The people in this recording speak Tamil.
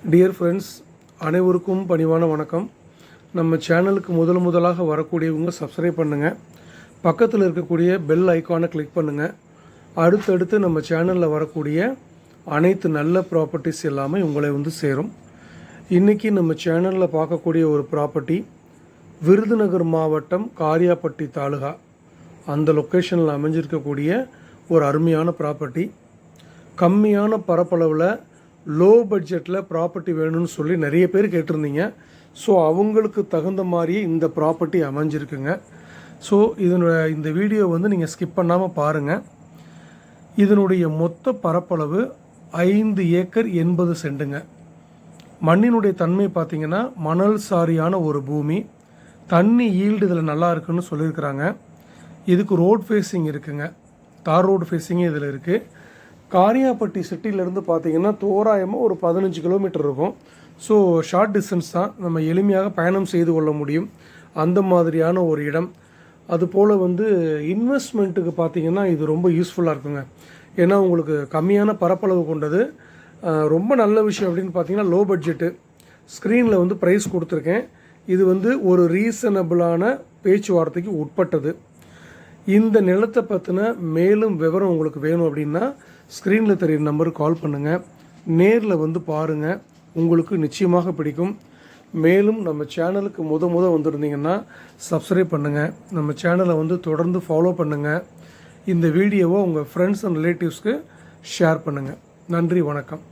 டியர் ஃப்ரெண்ட்ஸ், அனைவருக்கும் பணிவான வணக்கம். நம்ம சேனலுக்கு முதலாக வரக்கூடியவங்க சப்ஸ்கிரைப் பண்ணுங்கள். பக்கத்தில் இருக்கக்கூடிய பெல் ஐக்கானை கிளிக் பண்ணுங்கள். அடுத்தடுத்து நம்ம சேனலில் வரக்கூடிய அனைத்து நல்ல ப்ராப்பர்ட்டிஸ் எல்லாமே உங்களை சேரும். இன்றைக்கி நம்ம சேனலில் பார்க்கக்கூடிய ஒரு ப்ராப்பர்ட்டி விருதுநகர் மாவட்டம் காரியாபட்டி தாலுகா அந்த லொக்கேஷனில் அமைஞ்சிருக்கக்கூடிய ஒரு அருமையான ப்ராப்பர்ட்டி. கம்மியான பரப்பளவில் லோ பட்ஜெட்டில் ப்ராப்பர்ட்டி வேணும்னு சொல்லி நிறைய பேர் கேட்டிருந்தீங்க. ஸோ அவங்களுக்கு தகுந்த மாதிரியே இந்த ப்ராப்பர்ட்டி அமைஞ்சிருக்குங்க. ஸோ இந்த வீடியோ நீங்கள் ஸ்கிப் பண்ணாமல் பாருங்கள். இதனுடைய மொத்த பரப்பளவு 5 ஏக்கர் 80 சென்ட்டுங்க. மண்ணினுடைய தன்மை பார்த்திங்கன்னா மணல் சாரியான ஒரு பூமி. தண்ணி ஈல்டு இதில் நல்லா இருக்குன்னு சொல்லியிருக்கிறாங்க. இதுக்கு ரோட் ஃபேஸிங் இருக்குங்க. தார் ரோடு ஃபேஸிங்கே இதில் இருக்குது. காரியாபட்டி சிட்டியிலேருந்து பார்த்திங்கன்னா தோராயமாக ஒரு 15 கிலோமீட்டர் இருக்கும். ஸோ ஷார்ட் டிஸ்டன்ஸ் தான், நம்ம எளிமையாக பயணம் செய்து கொள்ள முடியும். அந்த மாதிரியான ஒரு இடம். அதுபோல் இன்வெஸ்ட்மெண்ட்டுக்கு பார்த்திங்கன்னா இது ரொம்ப யூஸ்ஃபுல்லாக இருக்குங்க. ஏன்னா உங்களுக்கு கம்மியான பரப்பளவு கொண்டது. ரொம்ப நல்ல விஷயம் அப்படின்னு பார்த்திங்கன்னா லோ பட்ஜெட்டு. ஸ்க்ரீனில் ப்ரைஸ் கொடுத்துருக்கேன். இது ஒரு ரீசனபிளான பேச்சுவார்த்தைக்கு உட்பட்டது. இந்த நிலத்தை பற்றின மேலும் விவரம் உங்களுக்கு வேணும் அப்படின்னா ஸ்க்ரீனில் தெரிகிற நம்பருக்கு கால் பண்ணுங்கள். நேரில் பாருங்கள், உங்களுக்கு நிச்சயமாக பிடிக்கும். மேலும் நம்ம சேனலுக்கு வந்திருந்தீங்கன்னா சப்ஸ்கிரைப் பண்ணுங்கள். நம்ம சேனலை தொடர்ந்து ஃபாலோ பண்ணுங்கள். இந்த வீடியோவை உங்கள் ஃப்ரெண்ட்ஸ் அண்ட் ரிலேட்டிவ்ஸ்க்கு ஷேர் பண்ணுங்கள். நன்றி, வணக்கம்.